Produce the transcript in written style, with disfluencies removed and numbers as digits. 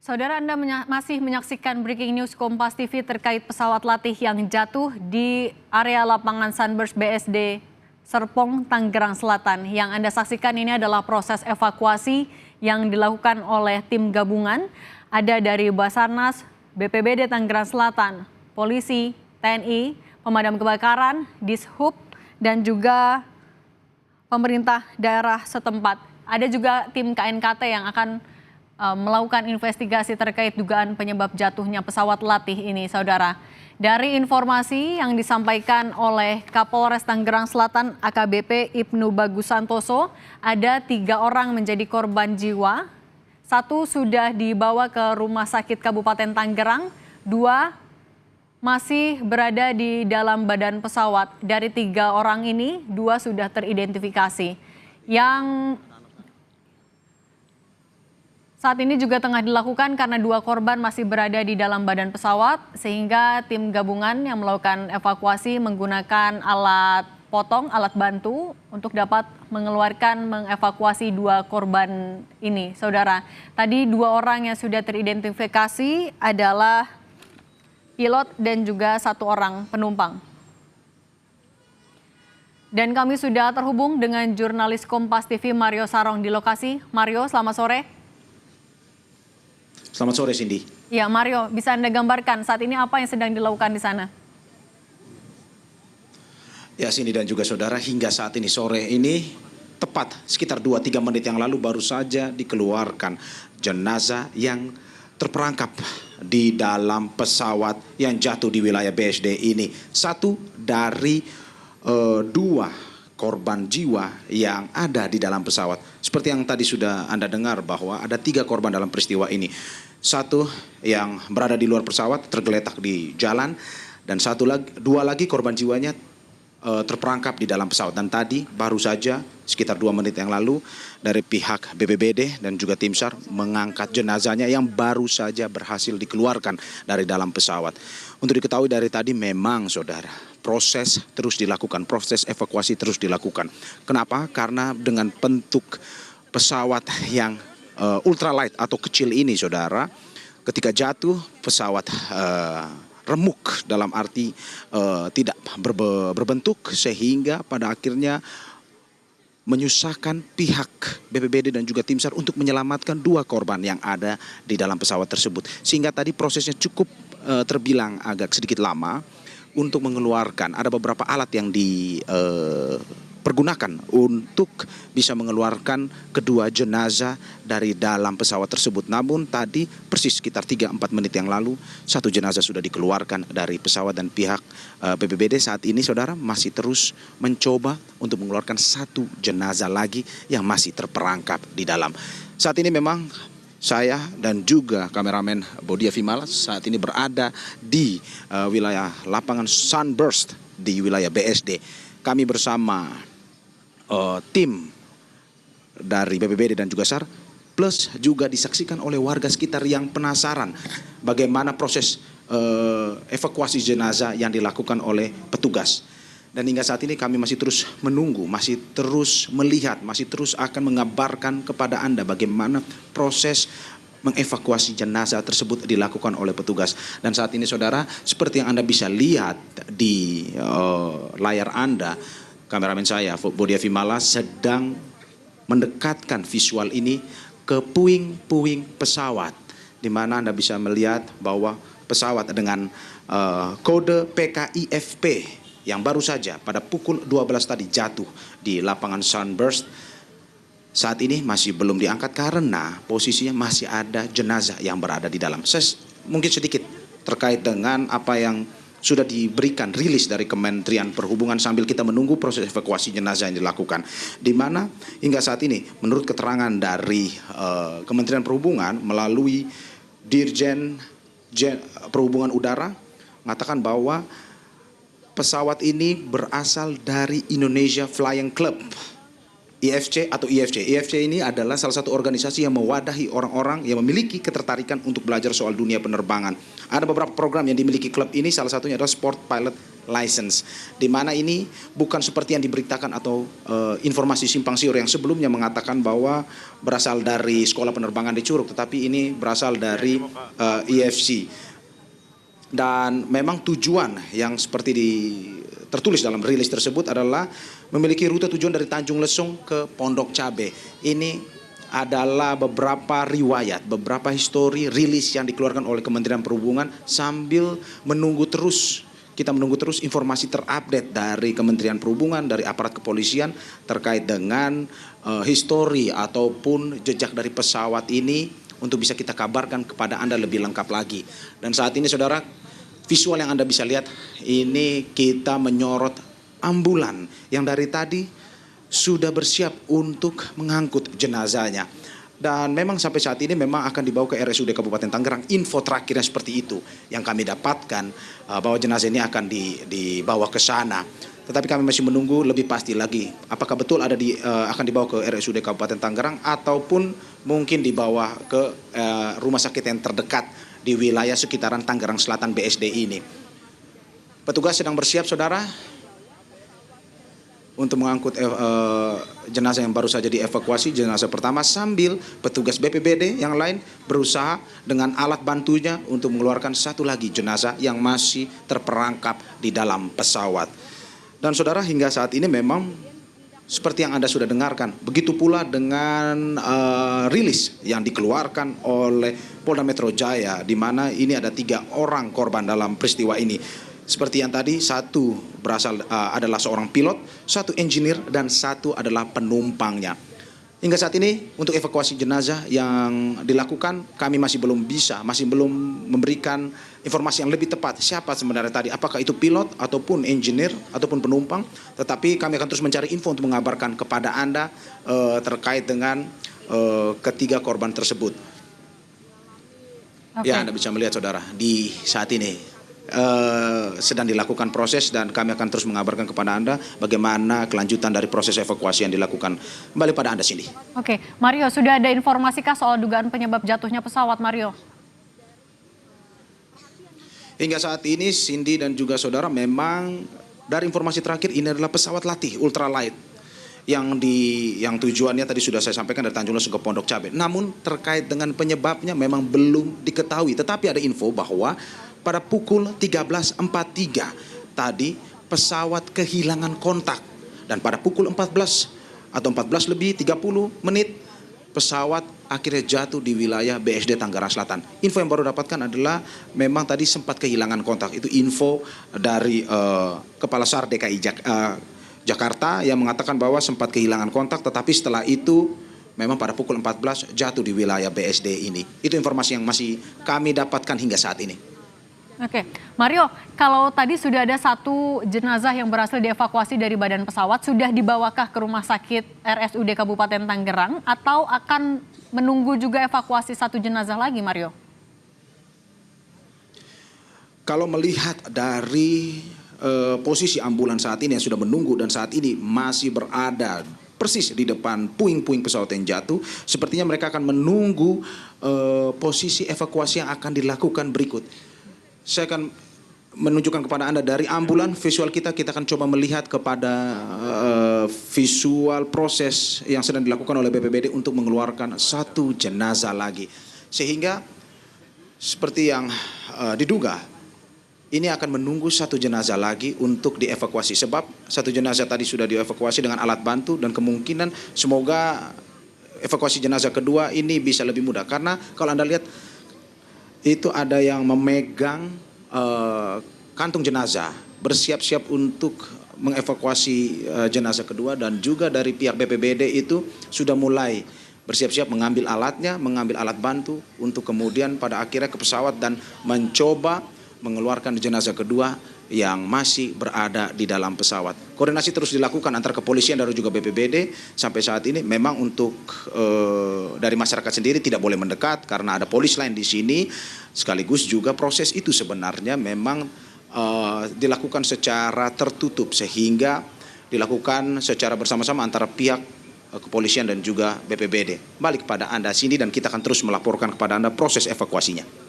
Saudara, Anda masih menyaksikan Breaking News Kompas TV terkait pesawat latih yang jatuh di area lapangan Sunburst BSD Serpong, Tangerang Selatan. Yang Anda saksikan ini adalah proses evakuasi yang dilakukan oleh tim gabungan. Ada dari Basarnas, BPBD Tangerang Selatan, Polisi, TNI, Pemadam Kebakaran, Dishub, dan juga pemerintah daerah setempat. Ada juga tim KNKT yang akan melakukan investigasi terkait dugaan penyebab jatuhnya pesawat latih ini, saudara. Dari informasi yang disampaikan oleh Kapolres Tangerang Selatan AKBP Ibnu Bagus Santoso, ada 3 orang menjadi korban jiwa. 1 sudah dibawa ke Rumah Sakit Kabupaten Tangerang, 2 masih berada di dalam badan pesawat. Dari 3 orang ini, 2 sudah teridentifikasi. Yang saat ini juga tengah dilakukan karena 2 korban masih berada di dalam badan pesawat, sehingga tim gabungan yang melakukan evakuasi menggunakan alat potong, alat bantu untuk dapat mengevakuasi 2 korban ini. Saudara, tadi 2 orang yang sudah teridentifikasi adalah pilot dan juga 1 orang penumpang. Dan kami sudah terhubung dengan jurnalis Kompas TV Mario Sarong di lokasi. Mario, selamat sore. Selamat sore, Cindy. Ya, Mario, bisa Anda gambarkan saat ini apa yang sedang dilakukan di sana? Ya, Cindy dan juga saudara, hingga saat ini sore ini, tepat sekitar 2-3 menit yang lalu baru saja dikeluarkan jenazah yang terperangkap di dalam pesawat yang jatuh di wilayah BSD ini. 1 dari 2 korban jiwa yang ada di dalam pesawat. Seperti yang tadi sudah Anda dengar bahwa ada 3 korban dalam peristiwa ini. 1 yang berada di luar pesawat tergeletak di jalan, dan 2 lagi korban jiwanya terperangkap di dalam pesawat. Dan tadi baru saja sekitar 2 menit yang lalu dari pihak BPBD dan juga tim SAR mengangkat jenazahnya yang baru saja berhasil dikeluarkan dari dalam pesawat. Untuk diketahui dari tadi memang, saudara, proses terus dilakukan, proses evakuasi terus dilakukan. Kenapa? Karena dengan bentuk pesawat yang ultralight atau kecil ini, saudara, ketika jatuh pesawat remuk, dalam arti tidak berbentuk, sehingga pada akhirnya menyusahkan pihak BPBD dan juga tim SAR untuk menyelamatkan 2 korban yang ada di dalam pesawat tersebut. Sehingga tadi prosesnya cukup terbilang agak sedikit lama untuk mengeluarkan. Ada beberapa alat yang dipergunakan untuk bisa mengeluarkan kedua jenazah dari dalam pesawat tersebut. Namun tadi persis sekitar 3-4 menit yang lalu 1 jenazah sudah dikeluarkan dari pesawat, dan pihak BPBD saat ini, saudara, masih terus mencoba untuk mengeluarkan 1 jenazah lagi yang masih terperangkap di dalam. Saat ini memang saya dan juga kameramen Bodia Vimala saat ini berada di wilayah lapangan Sunburst di wilayah BSD. Kami bersama tim dari BPBD dan juga SAR, plus juga disaksikan oleh warga sekitar yang penasaran bagaimana proses evakuasi jenazah yang dilakukan oleh petugas. Dan hingga saat ini kami masih terus menunggu, masih terus melihat, masih terus akan mengabarkan kepada Anda bagaimana proses mengevakuasi jenazah tersebut dilakukan oleh petugas. Dan saat ini, saudara, seperti yang Anda bisa lihat di layar Anda, kameramen saya, Bodia Vimala, sedang mendekatkan visual ini ke puing-puing pesawat, di mana Anda bisa melihat bahwa pesawat dengan kode PKIFP yang baru saja pada pukul 12 tadi jatuh di lapangan Sunburst, saat ini masih belum diangkat karena posisinya masih ada jenazah yang berada di dalam. Mungkin sedikit terkait dengan apa yang sudah diberikan rilis dari Kementerian Perhubungan sambil kita menunggu proses evakuasi jenazah yang dilakukan. Di mana hingga saat ini menurut keterangan dari Kementerian Perhubungan melalui Dirjen Perhubungan Udara mengatakan bahwa pesawat ini berasal dari Indonesia Flying Club, IFC atau IFC. IFC ini adalah salah satu organisasi yang mewadahi orang-orang yang memiliki ketertarikan untuk belajar soal dunia penerbangan. Ada beberapa program yang dimiliki klub ini, salah satunya adalah Sport Pilot license, di mana ini bukan seperti yang diberitakan atau informasi simpang siur yang sebelumnya mengatakan bahwa berasal dari sekolah penerbangan di Curug, tetapi ini berasal dari IFC. Dan memang tujuan yang seperti tertulis dalam rilis tersebut adalah memiliki rute tujuan dari Tanjung Lesung ke Pondok Cabe. Ini adalah beberapa riwayat, beberapa histori rilis yang dikeluarkan oleh Kementerian Perhubungan sambil kita menunggu terus informasi terupdate dari Kementerian Perhubungan, dari aparat kepolisian terkait dengan histori ataupun jejak dari pesawat ini untuk bisa kita kabarkan kepada Anda lebih lengkap lagi. Dan saat ini saudara, visual yang Anda bisa lihat ini kita menyorot ambulan yang dari tadi sudah bersiap untuk mengangkut jenazahnya. Dan memang sampai saat ini memang akan dibawa ke RSUD Kabupaten Tangerang. Info terakhirnya seperti itu yang kami dapatkan, bahwa jenazah ini akan dibawa ke sana. Tetapi kami masih menunggu lebih pasti lagi apakah betul akan dibawa ke RSUD Kabupaten Tangerang ataupun mungkin dibawa ke rumah sakit yang terdekat di wilayah sekitaran Tangerang Selatan BSD ini. Petugas sedang bersiap saudara untuk mengangkut jenazah yang baru saja dievakuasi, jenazah pertama, sambil petugas BPBD yang lain berusaha dengan alat bantunya untuk mengeluarkan satu lagi jenazah yang masih terperangkap di dalam pesawat. Dan saudara, hingga saat ini memang seperti yang Anda sudah dengarkan, begitu pula dengan rilis yang dikeluarkan oleh Polda Metro Jaya, di mana ini ada 3 orang korban dalam peristiwa ini. Seperti yang tadi, satu adalah seorang pilot, satu engineer, dan satu adalah penumpangnya. Hingga saat ini untuk evakuasi jenazah yang dilakukan, kami masih belum memberikan informasi yang lebih tepat siapa sebenarnya tadi, apakah itu pilot ataupun engineer ataupun penumpang. Tetapi kami akan terus mencari info untuk mengabarkan kepada Anda terkait dengan ketiga korban tersebut. Okay. Ya, Anda bisa melihat saudara, di saat ini sedang dilakukan proses dan kami akan terus mengabarkan kepada Anda bagaimana kelanjutan dari proses evakuasi yang dilakukan. Kembali pada Anda, Cindy. Oke, Mario, sudah ada informasikah soal dugaan penyebab jatuhnya pesawat, Mario? Hingga saat ini, Cindy dan juga saudara, memang dari informasi terakhir ini adalah pesawat latih ultralight yang tujuannya tadi sudah saya sampaikan dari Tanjung Lesung ke Pondok Cabe. Namun terkait dengan penyebabnya memang belum diketahui. Tetapi ada info bahwa pada pukul 13.43 tadi pesawat kehilangan kontak. Dan pada pukul 14 atau 14 lebih 30 menit pesawat akhirnya jatuh di wilayah BSD Tangerang Selatan. Info yang baru dapatkan adalah memang tadi sempat kehilangan kontak. Itu info dari Kepala SAR DKI Jakarta yang mengatakan bahwa sempat kehilangan kontak, tetapi setelah itu memang pada pukul 14 jatuh di wilayah BSD ini. Itu informasi yang masih kami dapatkan hingga saat ini. Oke, Mario, kalau tadi sudah ada satu jenazah yang berhasil dievakuasi dari badan pesawat, sudah dibawakah ke rumah sakit RSUD Kabupaten Tangerang atau akan menunggu juga evakuasi satu jenazah lagi, Mario? Kalau melihat dari posisi ambulans saat ini yang sudah menunggu dan saat ini masih berada persis di depan puing-puing pesawat yang jatuh, sepertinya mereka akan menunggu posisi evakuasi yang akan dilakukan berikut. Saya akan menunjukkan kepada Anda dari ambulan visual kita akan coba melihat kepada visual proses yang sedang dilakukan oleh BPBD untuk mengeluarkan satu jenazah lagi. Sehingga seperti yang diduga, ini akan menunggu satu jenazah lagi untuk dievakuasi. Sebab satu jenazah tadi sudah dievakuasi dengan alat bantu dan kemungkinan semoga evakuasi jenazah kedua ini bisa lebih mudah. Karena kalau Anda lihat itu ada yang memegang kantung jenazah, bersiap-siap untuk mengevakuasi jenazah kedua, dan juga dari pihak BPBD itu sudah mulai bersiap-siap mengambil alatnya, mengambil alat bantu untuk kemudian pada akhirnya ke pesawat dan mencoba mengeluarkan jenazah kedua yang masih berada di dalam pesawat. Koordinasi terus dilakukan antara kepolisian dan juga BPBD. Sampai saat ini memang untuk dari masyarakat sendiri tidak boleh mendekat karena ada polis lain di sini. Sekaligus juga proses itu sebenarnya memang dilakukan secara tertutup sehingga dilakukan secara bersama-sama antara pihak kepolisian dan juga BPBD. Balik kepada Anda sini dan kita akan terus melaporkan kepada Anda proses evakuasinya.